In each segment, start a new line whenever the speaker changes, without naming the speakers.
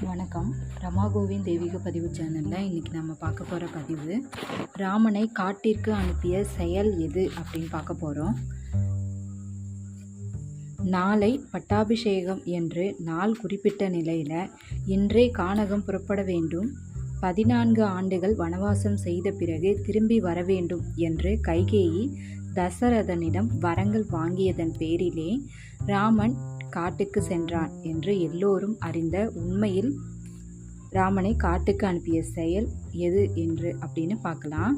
வணக்கம். ரமா கோவிந்த் தெய்வீக பதிவு சேனலில் இன்றைக்கி நம்ம பார்க்க போகிற பதிவு, ராமனை காட்டிற்கு அனுப்பிய செயல் எது அப்படின்னு பார்க்க போகிறோம். நாளை பட்டாபிஷேகம் என்று நாள் குறிப்பிட்ட நிலையில் இன்றே கானகம் புறப்பட வேண்டும். 14 ஆண்டுகள் வனவாசம் செய்த பிறகு திரும்பி வர வேண்டும் என்று கைகேயி தசரதனிடம் வரங்கள் வாங்கியதன் பேரிலே ராமன் காட்டுக்கு சென்றான் என்று எல்லோரும் அறிந்த உண்மையில் ராமனை காட்டுக்கு அனுப்பிய செயல் எது என்று அப்படின்னு பார்க்கலாம்.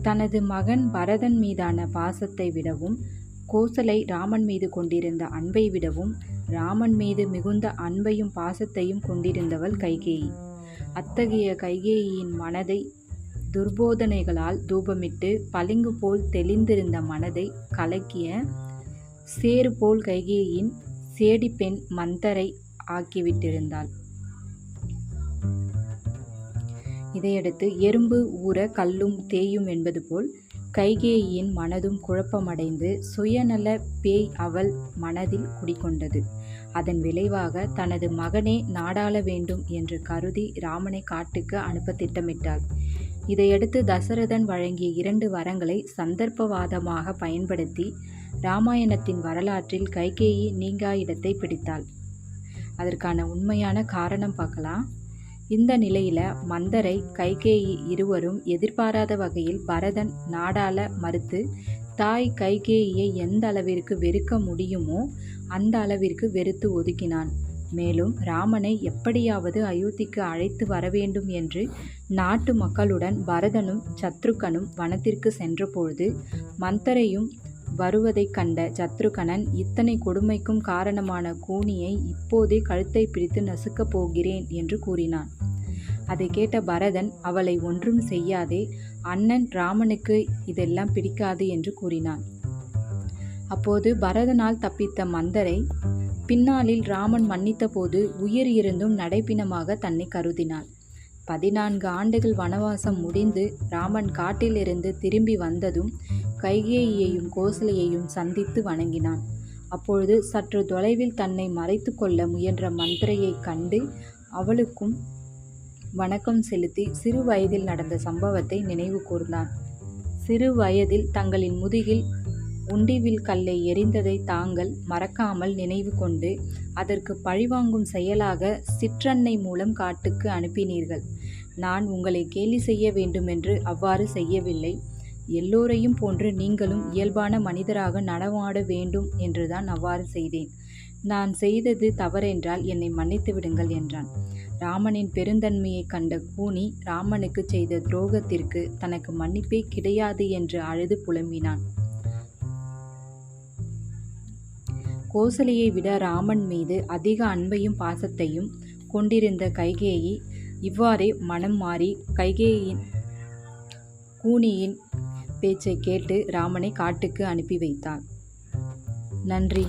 தனது மகன் பரதன் மீதான பாசத்தை விடவும், கோசலை ராமன் மீது கொண்டிருந்த அன்பை விடவும், ராமன் மீது மிகுந்த அன்பையும் பாசத்தையும் கொண்டிருந்தவள் கைகேயி. அத்தகைய கைகேயியின் மனதை துர்போதனைகளால் தூபமிட்டு பளிங்கு போல் தெளிந்திருந்த மனதை கலக்கிய சேறு போல் கைகேயின் சேடிப்பெண் மந்தரை ஆக்கிவிட்டிருந்தாள். இதையடுத்து எறும்பு ஊற கல்லும் தேயும் என்பது போல் கைகேயின் மனதும் குழப்பமடைந்து சுயநல பேய் அவள் மனதில் குடிகொண்டது. அதன் விளைவாக தனது மகனே நாடாள வேண்டும் என்று கருதி ராமனை காட்டுக்கு அனுப்ப திட்டமிட்டாள். இதையடுத்து தசரதன் வழங்கிய 2 வரங்களை சந்தர்ப்பவாதமாக பயன்படுத்தி இராமாயணத்தின் வரலாற்றில் கைகேயி நீங்கா இடத்தை பிடித்தாள். அதற்கான உண்மையான காரணம் பார்க்கலாம். இந்த நிலையில மந்தரை, கைகேயி இருவரும் எதிர்பாராத வகையில் பரதன் நாடாள மறுத்து தாய் கைகேயியை எந்த அளவிற்கு வெறுக்க முடியுமோ அந்த அளவிற்கு வெறுத்து ஒதுக்கினான். மேலும் ராமனை எப்படியாவது அயோத்திக்கு அழைத்து வர வேண்டும் என்று நாட்டு மக்களுடன் பரதனும் சத்ருகனும் வனத்திற்கு சென்றபொழுது மந்தரையும் வருவதைக் கண்ட சத்ருகனன், இத்தனை கொடுமைக்கும் காரணமான கூனியை இப்போதே கழுத்தை பிடித்து நசுக்கப் போகிறேன் என்று கூறினான். அதை கேட்ட பரதன், அவளை ஒன்றும் செய்யாதே, அண்ணன் ராமனுக்கு இதெல்லாம் பிடிக்காது என்று கூறினான். அப்போது பரதனால் தப்பித்த மந்தரை பின்னாளில் ராமன் மன்னித்த போது உயிர் இருந்தும் நடைப்பிணமாக தன்னை கருதினாள். 14 ஆண்டுகள் வனவாசம் முடிந்து ராமன் காட்டிலிருந்து திரும்பி வந்ததும் கைகேயியையும் கோசலையையும் சந்தித்து வணங்கினான். அப்பொழுது சற்று தொலைவில் தன்னை மறைத்து கொள்ள முயன்ற மந்தரையை கண்டு அவளுக்கும் வணக்கம் செலுத்தி சிறு வயதில் நடந்த சம்பவத்தை நினைவு கூர்ந்தான். சிறு வயதில் தங்களின் முதுகில் உண்டிவில் கல்லை எறிந்ததை தாங்கள் மறக்காமல் நினைவு கொண்டு அதற்கு பழிவாங்கும் செயலாக சிற்றன்னை மூலம் காட்டுக்கு அனுப்பினீர்கள். நான் உங்களை கேலி செய்ய வேண்டுமென்று அவ்வாறு செய்யவில்லை. எல்லோரையும் போன்று நீங்களும் இயல்பான மனிதராக நடமாட வேண்டும் என்றுதான் அவ்வாறு செய்தேன். நான் செய்தது தவறென்றால் என்னை மன்னித்து விடுங்கள் என்றான். ராமனின் பெருந்தன்மையை கண்ட கூனி ராமனுக்கு செய்த துரோகத்திற்கு தனக்கு மன்னிப்பே கிடையாது என்று அழுது புலம்பினான். கோசலையை விட ராமன் மீது அதிக அன்பையும் பாசத்தையும் கொண்டிருந்த கைகேயி இவ்வாறே மனம் மாறி கூனியின் பேச்சை கேட்டு ராமனை காட்டுக்கு அனுப்பி வைத்தாள். நன்றி.